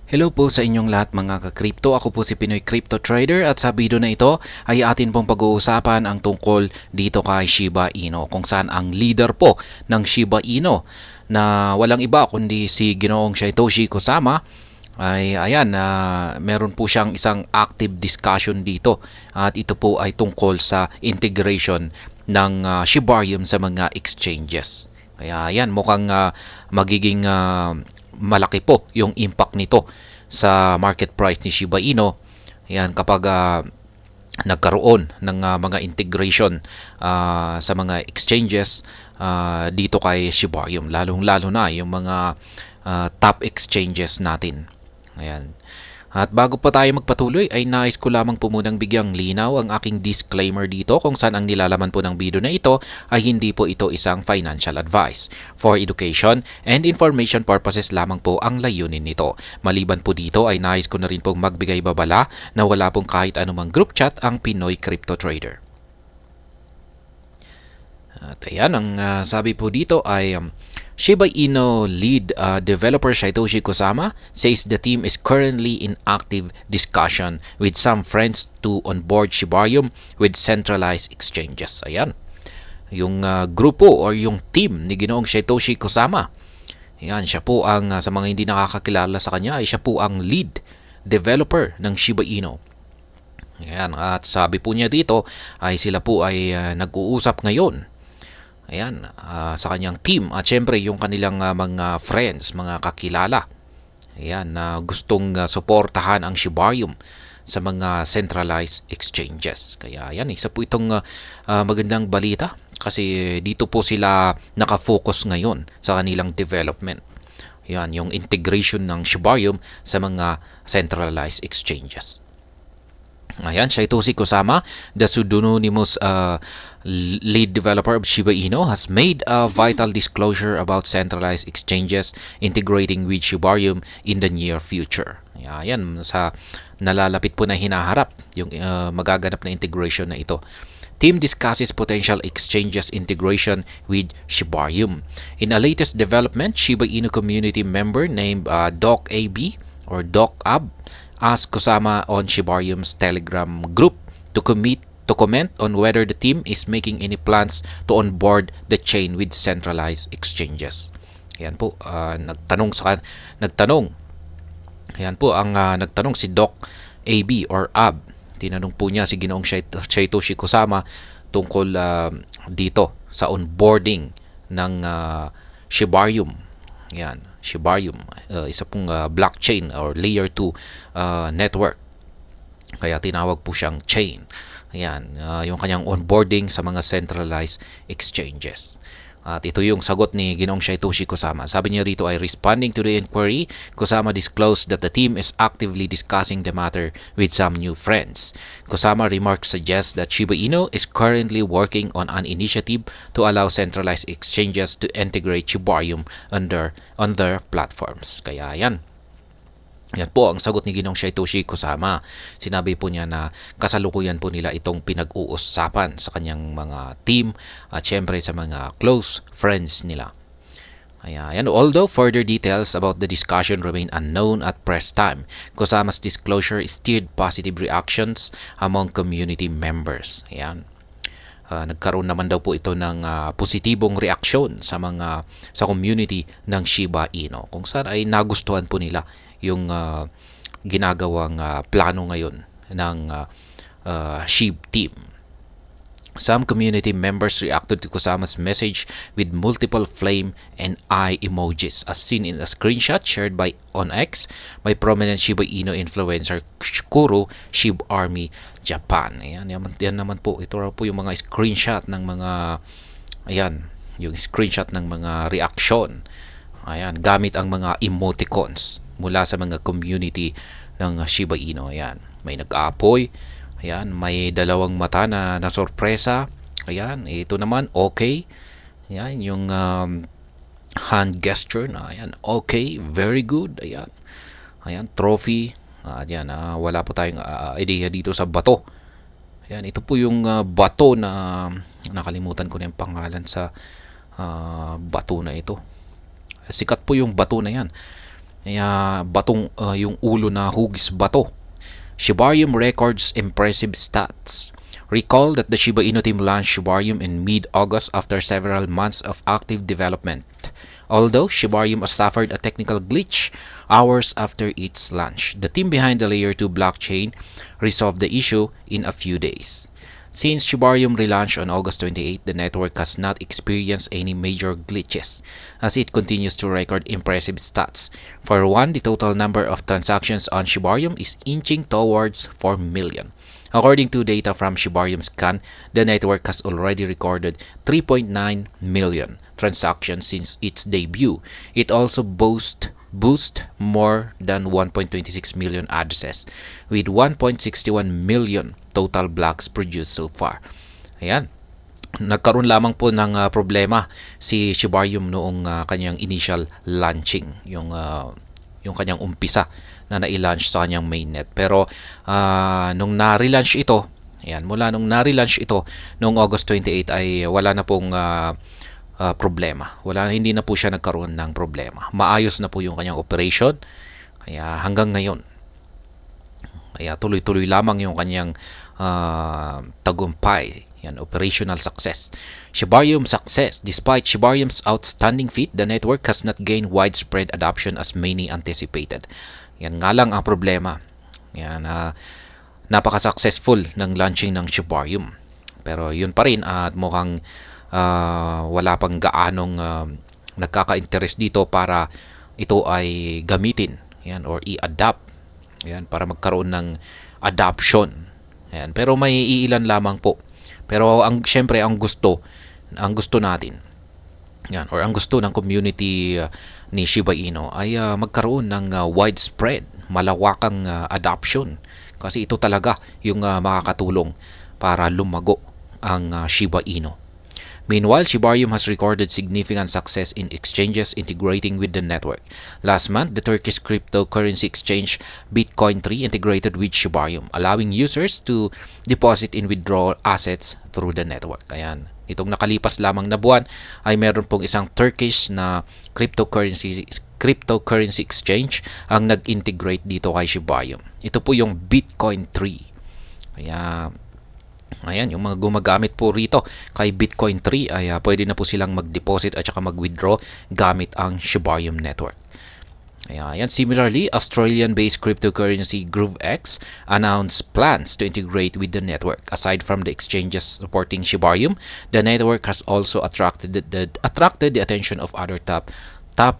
Hello po sa inyong lahat mga ka-crypto. Ako po si Pinoy Crypto Trader at sa video na ito ay atin pong pag-uusapan ang tungkol dito kay Shiba Inu, kung saan ang leader po ng Shiba Inu na walang iba kundi si Ginoong Satoshi Kusama ay ayan, meron po siyang isang active discussion dito at ito po ay tungkol sa integration ng Shibarium sa mga exchanges. Kaya ayan, mukhang magiging malaki po yung impact nito sa market price ni Shiba Inu. Ayan, kapag nagkaroon ng mga integration sa mga exchanges dito kay Shibarium, lalong-lalo na yung mga top exchanges natin. Ayan. At bago pa tayo magpatuloy ay nais ko lamang po munang bigyang linaw ang aking disclaimer dito kung saan ang nilalaman po ng video na ito ay hindi po ito isang financial advice. For education and information purposes lamang po ang layunin nito. Maliban po dito ay nais ko na rin pong magbigay babala na wala pong kahit anumang group chat ang Pinoy Crypto Trader. At ayan, ang sabi po dito ay Shiba Inu lead developer Satoshi Kusama says the team is currently in active discussion with some friends to onboard Shibarium with centralized exchanges. Ayan, yung grupo or yung team ni Ginoong Satoshi Kusama. Ayan, siya po ang, sa mga hindi nakakakilala sa kanya, ay siya po ang lead developer ng Shiba Inu. Ayan, at sabi po niya dito ay sila po ay nag-uusap ngayon. Ayan, sa kanyang team at syempre yung kanilang mga friends, mga kakilala. Ayan, na gustong suportahan ang Shibarium sa mga centralized exchanges. Kaya ayan, isa po itong magandang balita kasi dito po sila nakafocus ngayon sa kanilang development. Ayan, yung integration ng Shibarium sa mga centralized exchanges. Ayan, Satoshi Kusama, the pseudonymous lead developer of Shiba Inu, has made a vital disclosure about centralized exchanges integrating with Shibarium in the near future. Ayan, sa nalalapit po na hinaharap yung magaganap na integration na ito. Team discusses potential exchanges integration with Shibarium. In a latest development, Shiba Inu community member named Doc AB or Doc Ab asked Kusama on Shibarium's Telegram group to comment on whether the team is making any plans to onboard the chain with centralized exchanges. Ayan po, nagtanong. Ayan po ang nagtanong si Doc AB or Ab. Tinanong po niya si Ginoong Satoshi Kusama tungkol dito sa onboarding ng Shibarium. Yan, Shibarium, isa pong blockchain or layer 2 network. Kaya tinawag po siyang chain. Ayan, yung kanyang onboarding sa mga centralized exchanges. At ito yung sagot ni Ginoong Satoshi Kusama. Sabi niya rito ay responding to the inquiry, Kusama disclosed that the team is actively discussing the matter with some new friends. Kusama remarks suggest that Shiba Inu is currently working on an initiative to allow centralized exchanges to integrate Shibarium on their platforms. Kaya yan. Yan po ang sagot ni Ginoong Satoshi Kusama. Sinabi po niya na kasalukuyan po nila itong pinag-uusapan sa kanyang mga team at syempre sa mga close friends nila. Ayan. Although further details about the discussion remain unknown at press time, Kusama's disclosure stirred positive reactions among community members. Ayan. Nagkaroon naman daw po ito ng positibong reaksyon sa community ng Shiba Inu, kung saan ay nagustuhan po nila yung ginagawang plano ngayon ng SHIB team. Some community members reacted to Kusama's message with multiple flame and eye emojis as seen in a screenshot shared on X by prominent Shiba Inu influencer Kuro Shib Army Japan. Ayan, yan naman po. Ito raw po yung mga screenshot ng mga yung screenshot ng mga reaksyon. Ayan, gamit ang mga emoticons mula sa mga community ng Shiba Inu. Ayan, may nag-aapoy. Ayan, may dalawang mata na sorpresa. Ayan, ito naman, okay. Ayan, yung hand gesture na, ayan, okay, very good. Ayan, ayan, trophy. Ayan, wala po tayong idea dito sa bato. Ayan, ito po yung bato na nakalimutan ko na yung pangalan sa bato na ito. Sikat po yung bato na yan. yung ulo na hugis bato. Shibarium records impressive stats. Recall that the Shiba Inu team launched Shibarium in mid-August after several months of active development. Although Shibarium suffered a technical glitch hours after its launch, the team behind the Layer 2 blockchain resolved the issue in a few days. Since Shibarium relaunched on August 28, the network has not experienced any major glitches as it continues to record impressive stats. For one, the total number of transactions on Shibarium is inching towards 4 million. According to data from Shibarium Scan, the network has already recorded 3.9 million transactions since its debut. It also boasts more than 1.26 million addresses with 1.61 million total blocks produced so far. Ayan. Nagkaroon lamang po ng problema si Shibarium noong kanyang initial launching, yung kanyang umpisa na na-launch sa kanyang mainnet. Pero nung na-relaunch ito, mula nung na-relaunch ito noong August 28 ay wala na pong problema. Hindi na po siya nagkaroon ng problema. Maayos na po yung kanyang operation. Kaya hanggang ngayon, tuloy-tuloy lamang yung kanyang tagumpay. Operational success. Shibarium success. Despite Shibarium's outstanding feat, the network has not gained widespread adoption as many anticipated. Yan nga lang ang problema. Napaka-successful ng launching ng Shibarium. Pero yun pa rin at mukhang wala pang gaanong nagkaka-interest dito para ito ay gamitin or i-adapt para magkaroon ng adoption. Pero may iilan lamang po. Pero syempre ang gusto natin or ang gusto ng community ni Shiba Inu ay magkaroon ng widespread, malawakang adoption kasi ito talaga yung makakatulong para lumago ang Shiba Inu. Meanwhile, Shibarium has recorded significant success in exchanges integrating with the network. Last month, the Turkish cryptocurrency exchange Bitcoin3 integrated with Shibarium, allowing users to deposit and withdraw assets through the network. Ayan. Itong nakalipas lamang na buwan ay meron pong isang Turkish na cryptocurrency exchange ang nag-integrate dito kay Shibarium. Ito po yung Bitcoin3. Kaya ayan, yung mga gumagamit po rito kay Bitcoin3 ay pwede na po silang mag-deposit at saka mag-withdraw gamit ang Shibarium network. Ayan. Similarly, Australian-based cryptocurrency GrooveX announced plans to integrate with the network. Aside from the exchanges supporting Shibarium, the network has also attracted the attention of other top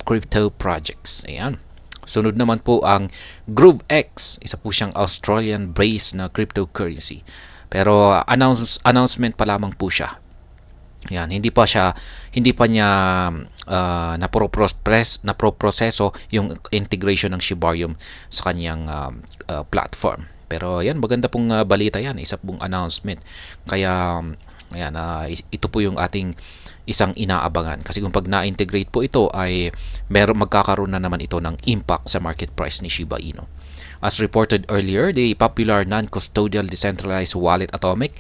crypto projects. Ayan. Sunod naman po ang GrooveX. Isa po siyang Australian-based na cryptocurrency. Pero announcement pa lamang po siya. Hindi pa niya naproproseso yung integration ng Shibarium sa kanyang platform. Pero maganda pong balita isa pong announcement. Kaya ito po yung ating isang inaabangan kasi kung pag na-integrate po ito ay magkakaroon na naman ito ng impact sa market price ni Shiba Inu. As reported earlier, the popular non-custodial decentralized wallet Atomic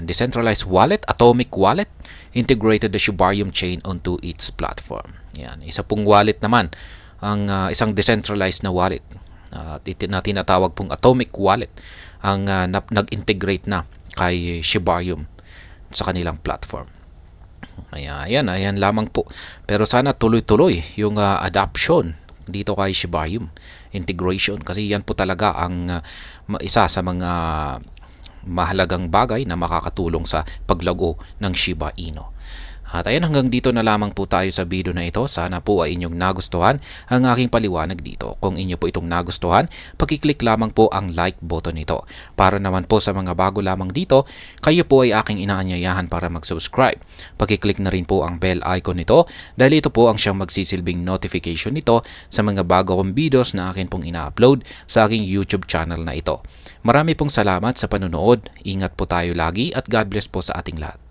decentralized wallet, Atomic Wallet, integrated the Shibarium chain onto its platform. Isa pong wallet naman, ang isang decentralized na wallet na tinatawag pong Atomic Wallet, ang nag-integrate na kay Shibarium sa kanilang platform. Ayan lamang po. Pero sana tuloy-tuloy yung adoption dito kay Shibarium integration kasi yan po talaga ang isa sa mga mahalagang bagay na makakatulong sa paglago ng Shiba Inu. At ayan, hanggang dito na lamang po tayo sa video na ito. Sana po ay inyong nagustuhan ang aking paliwanag dito. Kung inyo po itong nagustuhan, pakiclick lamang po ang like button nito. Para naman po sa mga bago lamang dito, kayo po ay aking inaanyayahan para mag-subscribe. Pakiclick na rin po ang bell icon nito dahil ito po ang siyang magsisilbing notification nito sa mga bago kong videos na akin pong ina-upload sa aking YouTube channel na ito. Marami pong salamat sa panonood. Ingat po tayo lagi at God bless po sa ating lahat.